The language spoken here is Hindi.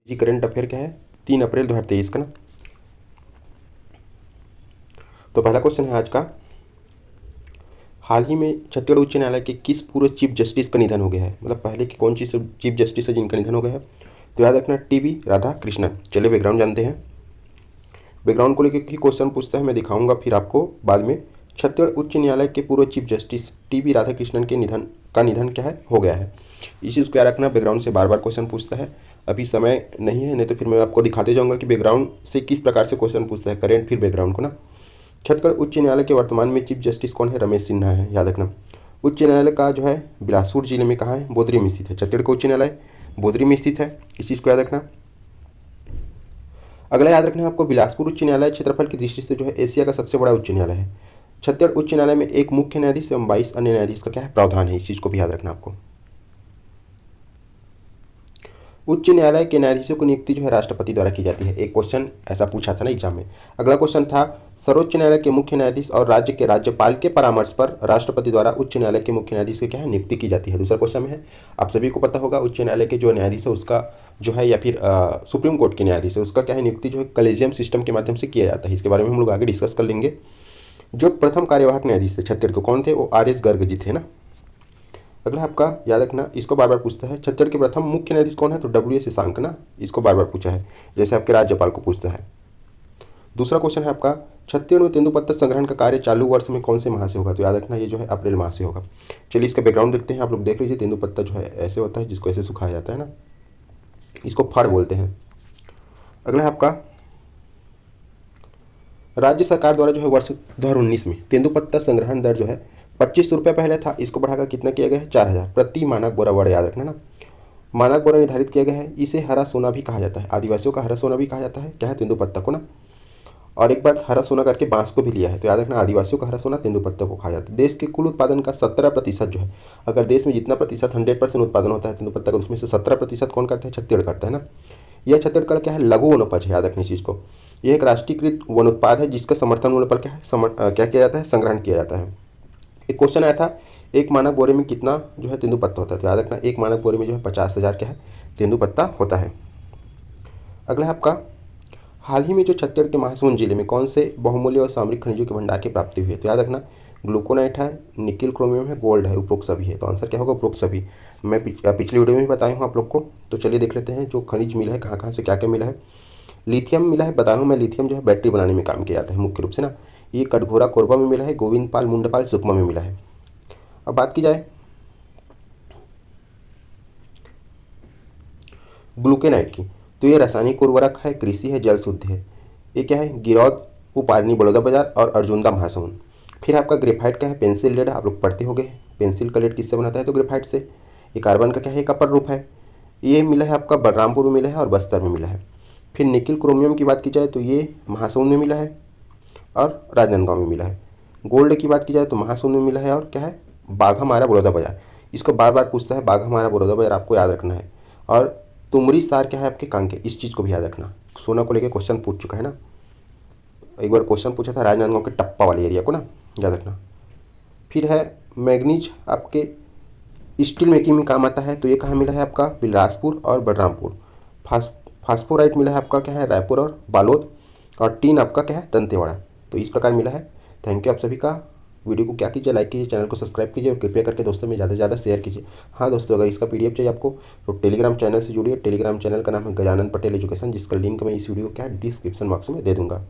जी करंट अफेयर क्या है 3 अप्रैल 2023 का ना। तो पहला क्वेश्चन है आज का, हाल ही में छत्तीसगढ़ उच्च न्यायालय के किस पूर्व चीफ जस्टिस का निधन हो गया है। मतलब पहले की कौन सी चीफ जस्टिस है जिनका निधन हो गया है। तो याद रखना टीबी राधाकृष्णन। चलिए बैकग्राउंड जानते हैं। बैकग्राउंड को लेकर की क्वेश्चन पूछता है, मैं दिखाऊंगा फिर आपको बाद में। छत्तीसगढ़ उच्च न्यायालय के पूर्व चीफ जस्टिस टीबी राधाकृष्णन के निधन क्या है हो गया है। इस चीज़ को याद रखना, बैकग्राउंड से बार बार क्वेश्चन पूछता है। अभी समय नहीं है, नहीं तो फिर मैं आपको दिखाते जाऊंगा कि बैकग्राउंड से किस प्रकार से क्वेश्चन पूछता है, करेंट फिर बैकग्राउंड को ना। छत्तीसगढ़ उच्च न्यायालय के वर्तमान में चीफ जस्टिस कौन है, रमेश सिन्हा है, याद रखना। उच्च न्यायालय का जो है बिलासपुर जिले में कहाँ है, बोदरी में स्थित है। छत्तीसगढ़ का उच्च न्यायालय बोदरी में स्थित है, इस चीज़ को याद रखना। अगला याद रखना है आपको, बिलासपुर उच्च न्यायालय क्षेत्रफल की दृष्टि से जो है एशिया का सबसे बड़ा उच्च न्यायालय है। छत्तीसगढ़ उच्च न्यायालय में एक मुख्य न्यायाधीश एवं 22 अन्य न्यायाधीश का क्या है प्रावधान है, इस चीज़ को भी याद रखना आपको। उच्च न्यायालय के न्यायाधीशों की नियुक्ति जो है राष्ट्रपति द्वारा की जाती है। एक क्वेश्चन ऐसा पूछा था ना एग्जाम में। अगला क्वेश्चन था, सर्वोच्च न्यायालय के मुख्य न्यायाधीश और राज्य के राज्यपाल के परामर्श पर राष्ट्रपति द्वारा उच्च न्यायालय के मुख्य न्यायाधीश की क्या है नियुक्ति की जाती है। दूसरा क्वेश्चन में है, आप सभी को पता होगा उच्च न्यायालय के जो न्यायाधीश है उसका जो है या फिर सुप्रीम कोर्ट के न्यायाधीश है उसका क्या है नियुक्ति जो है कलेजियम सिस्टम के माध्यम से किया जाता है। इसके बारे में हम लोग आगे डिस्कस कर लेंगे। जो प्रथम कार्यवाहक न्यायाधीश थे छत्तीसगढ़ के कौन थे, वो RS गर्ग जी थे ना। अगला आपका याद रखना, इसको बार बार पूछता है, छत्तीसगढ़ के प्रथम मुख्य न्यायाधीश कौन है, तो WS शशांक ना। इसको बार बार पूछा है, जैसे आपके राज्यपाल को पूछता है। दूसरा क्वेश्चन है आपका, छत्तीसगढ़ में तेंदुपत्ता संग्रहण का कार्य चालू वर्ष में कौन से माह से होगा, तो याद रखना ये जो है अप्रैल माह से होगा। चलिए इसका बैकग्राउंड देखते हैं। आप लोग देख लीजिए, तेंदुपत्ता जो है ऐसे होता है जिसको ऐसे सुखाया जाता है ना, इसको फड़ बोलते हैं। अगला है आपका, राज्य सरकार द्वारा जो है वर्ष 2019 में तेंदुपत्ता संग्रहण दर जो है 25 रुपये पहले था, इसको बढ़ाकर कितना किया गया है 4000 प्रति मानक बोरा वर्ड, याद रखना ना। मानक बोरा निर्धारित किया गया है। इसे हरा सोना भी कहा जाता है, आदिवासियों का हरा सोना भी कहा जाता है, क्या है तेंदुपत्ता को ना। और एक बार हरा सोना करके बांस को भी लिया है, तो याद रखना आदिवासियों का हरा सोना तेंदुपत्ता को कहा जाता है। देश के कुल उत्पादन का 17% जो है, अगर देश में जितना प्रतिशत 100% उत्पादन होता है तेंदुपत्ता का, उसमें से 17% कौन करता है, छत्तीसगढ़ करता है ना। यह छत्तीसगढ़ का क्या है लघु वनोपज है, याद रखनी इस चीज़ को। यह एक राष्ट्रीयकृत वन उत्पाद है जिसका समर्थन मूल्य पर क्या है क्या किया जाता है, संग्रहण किया जाता है। एक क्वेश्चन आया था, एक मानक बोरे में कितना जो है तेंदुपत्ता होता है, तो याद रखना एक मानक बोरे में जो है 50,000 क्या है तेंदुपत्ता होता है। अगला है आपका, हाल ही में जो छत्तीसगढ़ के महासमुंद जिले में कौन से बहुमूल्य और सामरिक खनिजों के भंडार की प्राप्ति हुई है, तो याद रखना ग्लूकोनाइट है, निकिल क्रोमियम है, गोल्ड है, उपरोक्त सभी है। तो आंसर क्या होगा, उपरोक्त सभी। मैं पिछली वीडियो में भी बताया हूँ आप लोग को। तो चलिए देख लेते हैं जो खनिज मिला है कहाँ कहाँ से क्या क्या मिला है। लिथियम मिला है, बताया हूँ मैं, लिथियम जो है बैटरी बनाने में काम किया जाता है मुख्य रूप से ना। ये कटघोरा कोरबा में मिला है, गोविंदपाल मुंडपाल सुकमा में मिला है। अब बात की जाए ग्लूकेनाइट की, तो ये रासायनिक उर्वरक है, कृषि है, जल शुद्ध है। ये क्या है, गिरौद, उपारनी, बड़ौदा बाजार और अर्जुनदा महासमुंद। फिर आपका ग्रेफाइट का है, पेंसिल लेड, आप लोग पढ़ते हो गए पेंसिल का लेड किससे बनता है, तो ग्रेफाइट से। ये कार्बन का क्या है, एक अपर रूप है। ये मिला है आपका बलरामपुर में मिला है और बस्तर में मिला है। फिर निकिल क्रोमियम की बात की जाए तो ये महासमुंद में मिला है और राजनांदगांव में मिला है। गोल्ड की बात की जाए तो महासमुंद में मिला है और क्या है बाघामारा, बड़ौदा बाजार। इसको बार बार पूछता है, बाघामारा, बड़ौदा बाजार आपको याद रखना है। और तुमरी सार क्या है आपके कांके, इस चीज़ को भी याद रखना। सोना को लेकर क्वेश्चन पूछ चुका है ना, एक बार क्वेश्चन पूछा था राजनांदगांव के टप्पा वाले एरिया को ना, याद रखना। फिर है मैग्नीज, आपके स्टील मेकिंग में काम आता है, तो ये कहाँ मिला है आपका, बिलासपुर और बलरामपुर। फास्फोराइट मिला है आपका क्या है रायपुर और बालोद। और टीन आपका क्या है दंतेवाड़ा। तो इस प्रकार मिला है। थैंक यू आप सभी का। वीडियो को क्या कीजिए, लाइक कीजिए, चैनल को सब्सक्राइब कीजिए और कृपया करके दोस्तों में ज़्यादा से ज़्यादा शेयर कीजिए। हाँ दोस्तों, अगर इसका PDF चाहिए आपको तो टेलीग्राम चैनल से जुड़िए। टेलीग्राम चैनल का नाम है गजानन पटेल एजुकेशन, जिसका लिंक मैं इस वीडियो को क्या है डिस्क्रिप्शन बॉक्स में दे दूँगा।